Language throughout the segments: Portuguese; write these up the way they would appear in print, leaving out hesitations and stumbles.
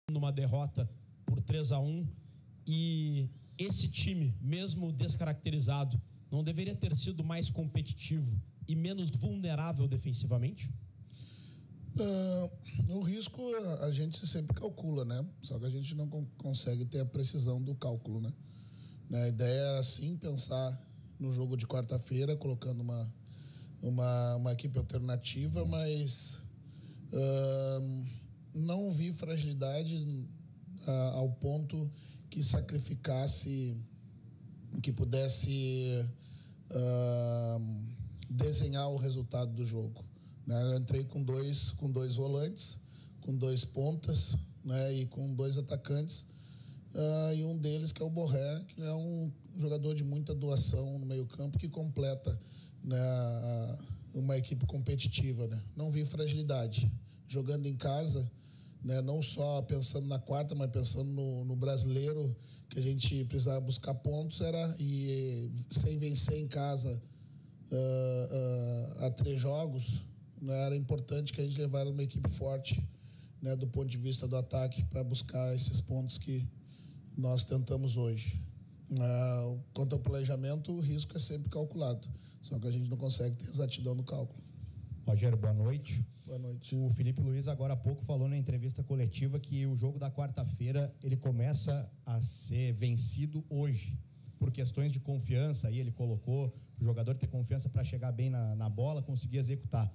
numa derrota por 3-1, e esse time, mesmo descaracterizado, não deveria ter sido mais competitivo e menos vulnerável defensivamente? O risco a gente sempre calcula, né? Só que a gente não consegue ter a precisão do cálculo, né? A ideia era sim pensar no jogo de quarta-feira, colocando uma equipe alternativa, mas não vi fragilidade ao ponto que sacrificasse, que pudesse desenhar o resultado do jogo. Eu entrei com dois volantes, com 2 pontas, né, e com 2 atacantes, e um deles que é o Borré, que é um jogador de muita doação no meio-campo, que completa, né, uma equipe competitiva, né? Não vi fragilidade. Jogando em casa, né, não só pensando na quarta, mas pensando no brasileiro, que a gente precisava buscar pontos, e sem vencer em casa a 3 jogos, né, era importante que a gente levasse uma equipe forte, né, do ponto de vista do ataque, para buscar esses pontos que nós tentamos hoje. Quanto ao planejamento, o risco é sempre calculado, só que a gente não consegue ter exatidão no cálculo. Rogério, boa noite. Boa noite. O Felipe Luiz agora há pouco falou na entrevista coletiva que o jogo da quarta-feira ele começa a ser vencido hoje, por questões de confiança. Aí ele colocou o jogador ter confiança para chegar bem na bola, conseguir executar.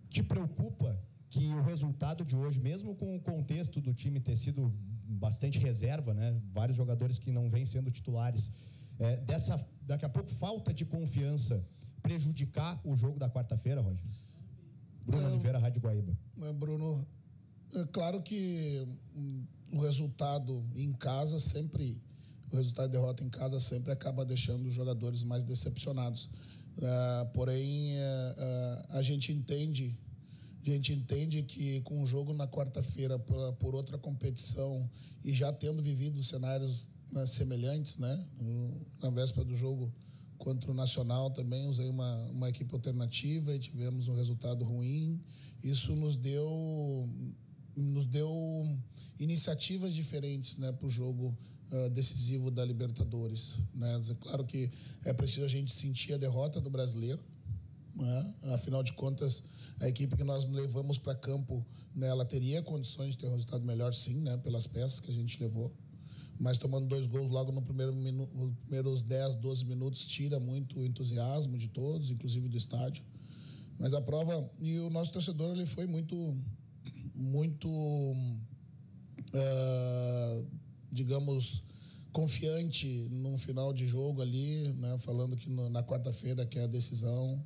Te preocupa que o resultado de hoje, mesmo com o contexto do time ter sido bastante reserva, né? Vários jogadores que não vêm sendo titulares, daqui a pouco falta de confiança prejudicar o jogo da quarta-feira, Roger? Bruno Oliveira, Rádio Guaíba. Bruno, é claro que o resultado em casa sempre, o resultado de derrota em casa sempre acaba deixando os jogadores mais decepcionados. Porém, a gente entende que com o jogo na quarta-feira por outra competição e já tendo vivido cenários semelhantes, né? Na véspera do jogo contra o Nacional também usei uma equipe alternativa e tivemos um resultado ruim. Isso nos deu iniciativas diferentes, né, para o jogo decisivo da Libertadores, né? Claro que é preciso a gente sentir a derrota do brasileiro, né? Afinal de contas, a equipe que nós levamos para campo, né, ela teria condições de ter um resultado melhor, sim, né, pelas peças que a gente levou. Mas tomando 2 gols logo nos primeiros 10, 12 minutos tira muito o entusiasmo de todos, inclusive do estádio. Mas a prova, e o nosso torcedor ele foi muito digamos, confiante no final de jogo ali, né, falando que na quarta-feira que é a decisão,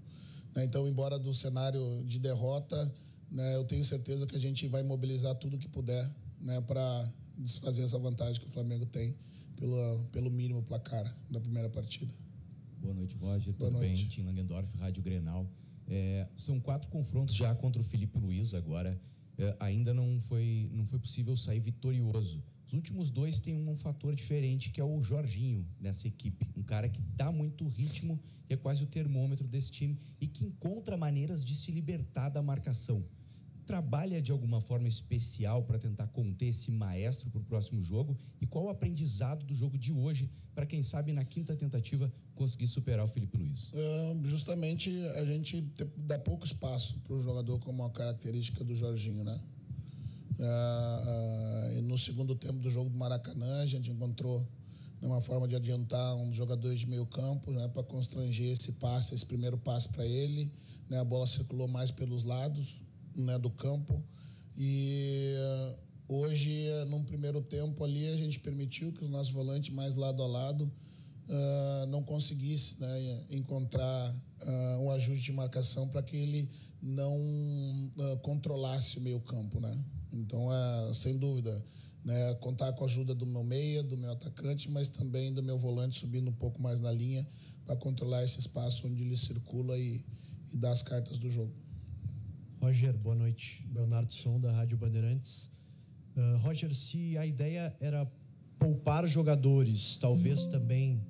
né? Então, embora do cenário de derrota, né, eu tenho certeza que a gente vai mobilizar tudo que puder, né, para desfazer essa vantagem que o Flamengo tem pelo mínimo placar da primeira partida. Boa noite, Roger. Boa Tudo noite. bem? Tim Langendorf, Rádio Grenal. São 4 confrontos já contra o Felipe Luiz agora. Ainda não foi possível sair vitorioso. Os últimos 2 têm um fator diferente, que é o Jorginho nessa equipe. Um cara que dá muito ritmo, que é quase o termômetro desse time e que encontra maneiras de se libertar da marcação. Trabalha de alguma forma especial para tentar conter esse maestro para o próximo jogo? E qual o aprendizado do jogo de hoje para, quem sabe, na 5ª tentativa conseguir superar o Felipe Luiz? Justamente a gente dá pouco espaço para o jogador, como a característica do Jorginho, né? No segundo tempo do jogo do Maracanã, a gente encontrou uma forma de adiantar um dos jogadores de meio campo, né, para constranger esse primeiro passe para ele, né? A bola circulou mais pelos lados, né, do campo, e hoje, num primeiro tempo ali, a gente permitiu que os nossos volantes mais lado a lado não conseguisse, né, encontrar um ajuste de marcação para que ele não controlasse o meio campo, né? Então, sem dúvida, né, contar com a ajuda do meu meia, do meu atacante, mas também do meu volante subindo um pouco mais na linha para controlar esse espaço onde ele circula e dar as cartas do jogo. Roger, boa noite. Leonardo Som, da Rádio Bandeirantes. Roger, se a ideia era poupar jogadores, talvez também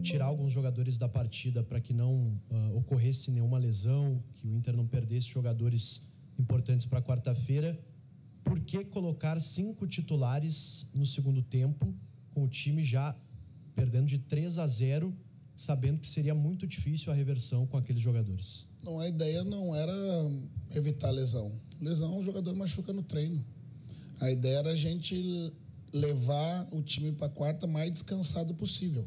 tirar alguns jogadores da partida para que não ocorresse nenhuma lesão, que o Inter não perdesse jogadores importantes para quarta-feira, por que colocar 5 titulares no segundo tempo, com o time já perdendo de 3-0, sabendo que seria muito difícil a reversão com aqueles jogadores? Não, a ideia não era evitar lesão. Lesão, o jogador machuca no treino. A ideia era a gente levar o time para a quarta mais descansado possível,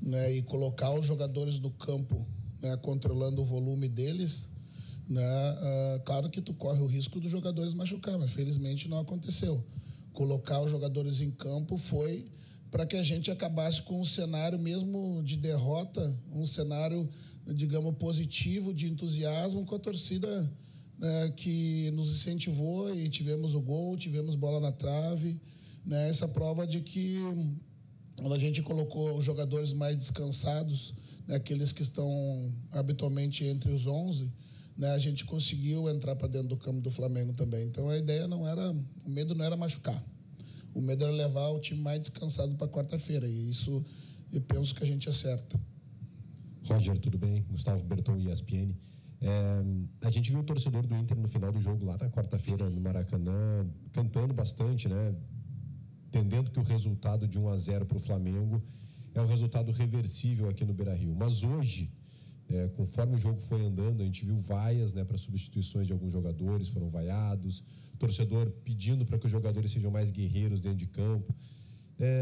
né? E colocar os jogadores do campo, né, controlando o volume deles, né? Claro que tu corre o risco dos jogadores machucar, mas felizmente não aconteceu. Colocar os jogadores em campo foi para que a gente acabasse com um cenário mesmo de derrota, um cenário, digamos, positivo, de entusiasmo com a torcida, né, que nos incentivou, e tivemos o gol, tivemos bola na trave, né? Essa prova de que quando a gente colocou os jogadores mais descansados, né, aqueles que estão habitualmente entre os 11, né, a gente conseguiu entrar para dentro do campo do Flamengo também. Então a ideia não era, o medo não era machucar. O medo era levar o time mais descansado para quarta-feira, e isso eu penso que a gente acerta. Roger, tudo bem? Gustavo Berton, ESPN. A gente viu o torcedor do Inter no final do jogo, lá na quarta-feira, no Maracanã, cantando bastante, né? Entendendo que o resultado de 1-0 para o Flamengo é um resultado reversível aqui no Beira-Rio. Mas hoje, conforme o jogo foi andando, a gente viu vaias, né, para substituições de alguns jogadores, foram vaiados, torcedor pedindo para que os jogadores sejam mais guerreiros dentro de campo.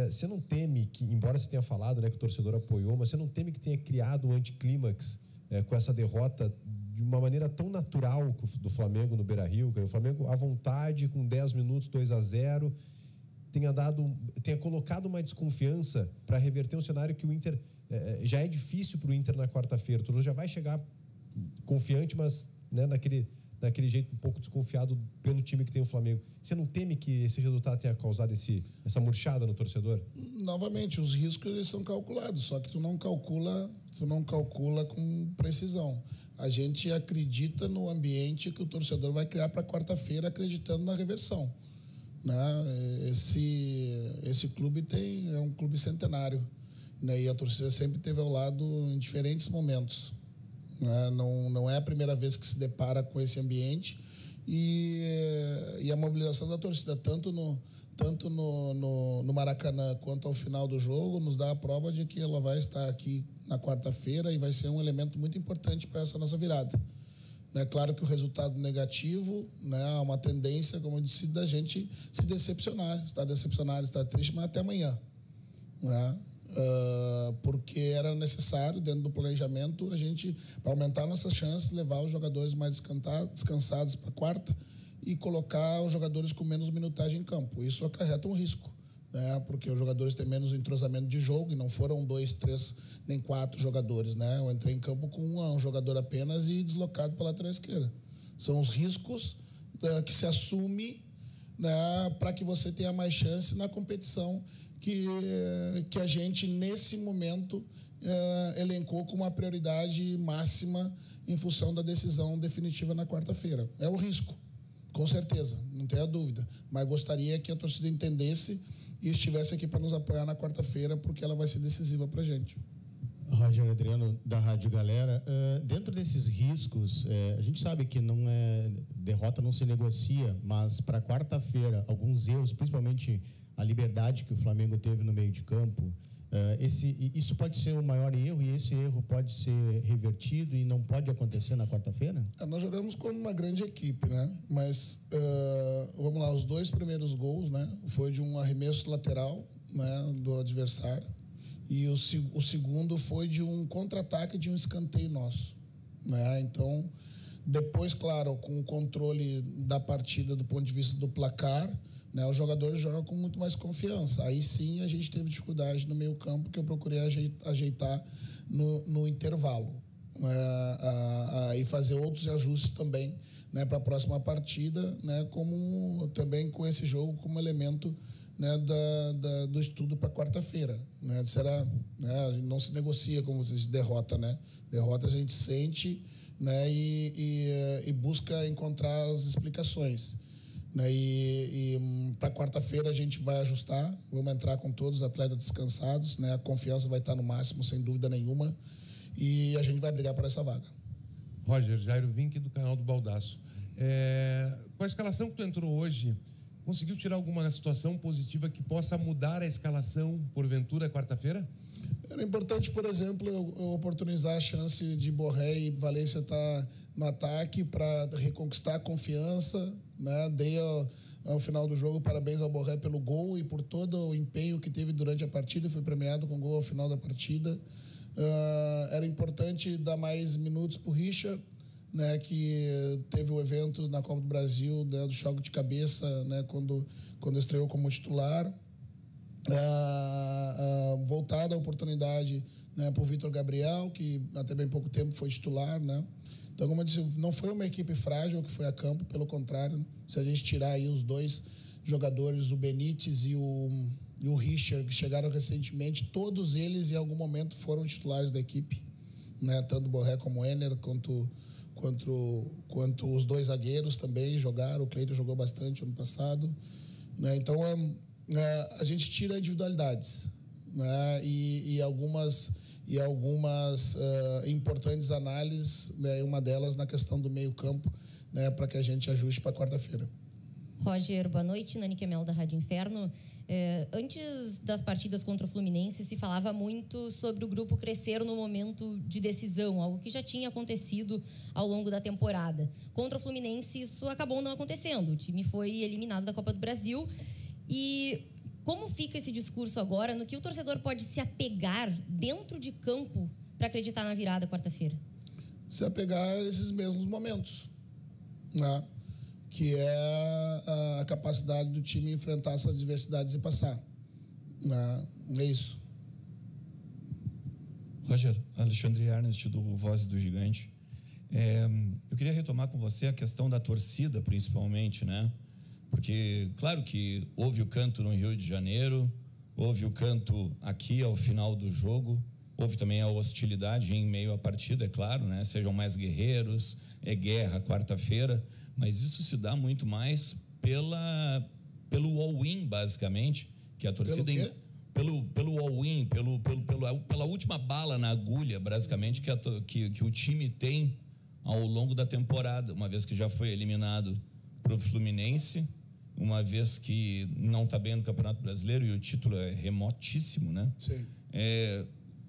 Você não teme que, embora você tenha falado, né, que o torcedor apoiou, mas você não teme que tenha criado um anticlímax com essa derrota de uma maneira tão natural do Flamengo no Beira-Rio? O Flamengo à vontade, com 10 minutos, 2-0, tenha colocado uma desconfiança para reverter um cenário que o Inter já é difícil para o Inter na quarta-feira. O torcedor já vai chegar confiante, mas, né, naquele jeito um pouco desconfiado pelo time que tem o Flamengo. Você não teme que esse resultado tenha causado essa murchada no torcedor? Novamente, os riscos eles são calculados, só que tu não calcula com precisão. A gente acredita no ambiente que o torcedor vai criar para quarta-feira, acreditando na reversão, né? Esse clube é um clube centenário, né? E a torcida sempre esteve ao lado em diferentes momentos, né? Não é a primeira vez que se depara com esse ambiente, e a mobilização da torcida, tanto no Maracanã quanto ao final do jogo, nos dá a prova de que ela vai estar aqui na quarta-feira e vai ser um elemento muito importante para essa nossa virada. É claro que o resultado negativo, né, é uma tendência, como eu disse, da gente se decepcionar, estar decepcionado, estar triste, mas até amanhã, né? Porque era necessário, dentro do planejamento, a gente, para aumentar nossas chances, levar os jogadores mais descansados para a quarta e colocar os jogadores com menos minutagem em campo. Isso acarreta um risco, né? Porque os jogadores têm menos entrosamento de jogo, e não foram 2, 3, nem 4 jogadores, né? Eu entrei em campo com um jogador apenas e deslocado pela lateral esquerda. São os riscos que se assume, né, para que você tenha mais chance na competição que a gente, nesse momento, elencou como uma prioridade máxima em função da decisão definitiva na quarta-feira. É o risco, com certeza, não tenha dúvida. Mas gostaria que a torcida entendesse e estivesse aqui para nos apoiar na quarta-feira, porque ela vai ser decisiva para a gente. Roger Adriano, da Rádio Galera. Dentro desses riscos, a gente sabe que derrota não se negocia, mas para quarta-feira, alguns erros, principalmente a liberdade que o Flamengo teve no meio de campo, isso pode ser o maior erro, e esse erro pode ser revertido e não pode acontecer na quarta-feira? Nós jogamos como uma grande equipe, né? Mas, vamos lá, os 2 primeiros gols, né, foi de um arremesso lateral, né, do adversário, e o segundo foi de um contra-ataque, de um escanteio nosso, né? Então, depois, claro, com o controle da partida do ponto de vista do placar, né, os jogadores jogam com muito mais confiança. Aí sim a gente teve dificuldade no meio campo, que eu procurei ajeitar no intervalo, e fazer outros ajustes também, né, para a próxima partida, né, também com esse jogo como elemento, né, do estudo para quarta-feira, né? Será, né, não se negocia, como vocês, derrota, né? Derrota a gente sente, né, e busca encontrar as explicações, né? E para quarta-feira a gente vai ajustar, vamos entrar com todos os atletas descansados, né? A confiança vai estar no máximo, sem dúvida nenhuma, e a gente vai brigar por essa vaga. Roger, Jairo Vinck, do canal do Baldaço. Com a escalação que tu entrou hoje, conseguiu tirar alguma situação positiva que possa mudar a escalação, porventura, quarta-feira? Era importante, por exemplo, eu oportunizar a chance de Borré e Valência estar no ataque para reconquistar a confiança, né? Dei ao final do jogo parabéns ao Borré pelo gol e por todo o empenho que teve durante a partida, foi premiado com gol ao final da partida. Era importante dar mais minutos para o Richard, né, que teve o evento na Copa do Brasil, né, do choque de cabeça, né, quando estreou como titular. Voltada a oportunidade, né, para o Vitor Gabriel, que até bem pouco tempo foi titular, né? Então, como eu disse, não foi uma equipe frágil que foi a campo, pelo contrário, né? Se a gente tirar aí os dois jogadores, o Benítez e o Richard, que chegaram recentemente, todos eles em algum momento foram titulares da equipe, né? Tanto o Borré como o Enner, quanto os dois zagueiros também jogaram. O Cleiton jogou bastante ano passado, né? Então a gente tira individualidades, né? E algumas importantes análises, né? Uma delas na questão do meio-campo, né? Para que a gente ajuste para quarta-feira. Roger, boa noite. Nani Kemel, da Rádio Inferno. Antes das partidas contra o Fluminense, se falava muito sobre o grupo crescer no momento de decisão, algo que já tinha acontecido ao longo da temporada. Contra o Fluminense, isso acabou não acontecendo. O time foi eliminado da Copa do Brasil. E como fica esse discurso agora, no que o torcedor pode se apegar dentro de campo para acreditar na virada quarta-feira? Se apegar a esses mesmos momentos, né? Que é a capacidade do time enfrentar essas adversidades e passar. É isso. Roger, Alexandre Ernest, do Voz do Gigante. Eu queria retomar com você a questão da torcida, principalmente, né? Porque, claro que houve o canto no Rio de Janeiro, houve o canto aqui ao final do jogo, houve também a hostilidade em meio à partida, é claro, né? Sejam mais guerreiros, é guerra quarta-feira, mas isso se dá muito mais pelo all-in, basicamente, que a torcida... Pelo all-in, pela última bala na agulha, basicamente, que o time tem ao longo da temporada, uma vez que já foi eliminado para o Fluminense, uma vez que não está bem no Campeonato Brasileiro e o título é remotíssimo, né? Sim.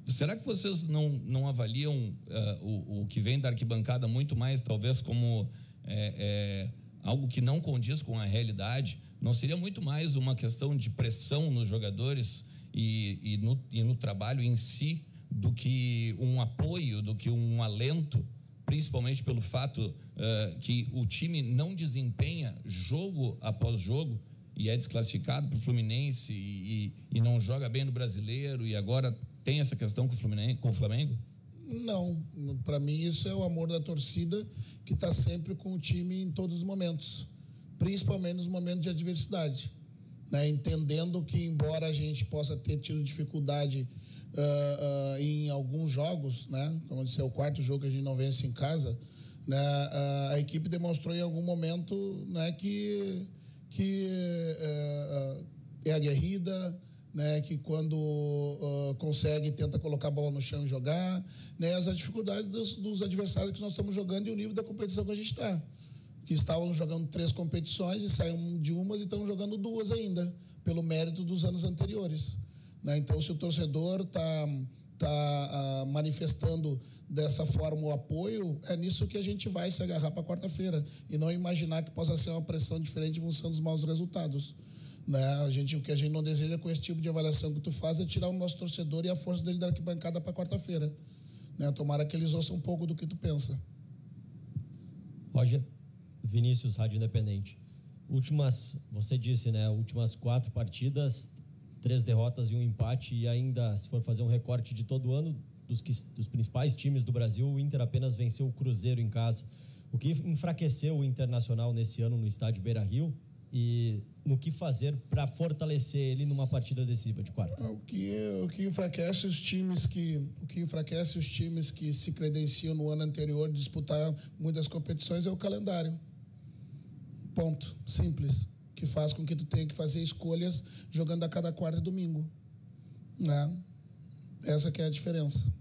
Será que vocês não avaliam o que vem da arquibancada muito mais, talvez, como algo que não condiz com a realidade? Não seria muito mais uma questão de pressão nos jogadores e no trabalho em si do que um apoio, do que um alento, principalmente pelo fato que o time não desempenha jogo após jogo e é desclassificado para o Fluminense e não joga bem no Brasileiro e agora tem essa questão com o Flamengo? Não, para mim isso é o amor da torcida que está sempre com o time em todos os momentos, principalmente nos momentos de adversidade, né? Entendendo que embora a gente possa ter tido dificuldade em alguns jogos, né? Como eu disse, é o quarto jogo que a gente não vence em casa, né? A equipe demonstrou em algum momento, né, que é aguerrida, né, que quando consegue tenta colocar a bola no chão e jogar, né, as dificuldades dos adversários que nós estamos jogando e o nível da competição que a gente está, que estavam jogando 3 competições e saíram de umas e estão jogando 2 ainda, pelo mérito dos anos anteriores, né? Então, se o torcedor está manifestando dessa forma o apoio, é nisso que a gente vai se agarrar para quarta-feira e não imaginar que possa ser uma pressão diferente em função dos maus resultados, né? O que a gente não deseja com esse tipo de avaliação que tu faz é tirar o nosso torcedor e a força dele da arquibancada para quarta-feira, né? Tomara que eles ouçam um pouco do que tu pensa. Roger, Vinícius, Rádio Independente. Você disse, né? Últimas 4 partidas, 3 derrotas e 1 empate, e ainda, se for fazer um recorte de todo o ano, dos principais times do Brasil, o Inter apenas venceu o Cruzeiro em casa. O que enfraqueceu o Internacional nesse ano no estádio Beira-Rio e no que fazer para fortalecer ele numa partida decisiva de quarta? O que enfraquece os times que se credenciam no ano anterior de disputar muitas competições é o calendário. Ponto. Simples. Que faz com que tu tenha que fazer escolhas jogando a cada quarta e domingo, né? Essa que é a diferença.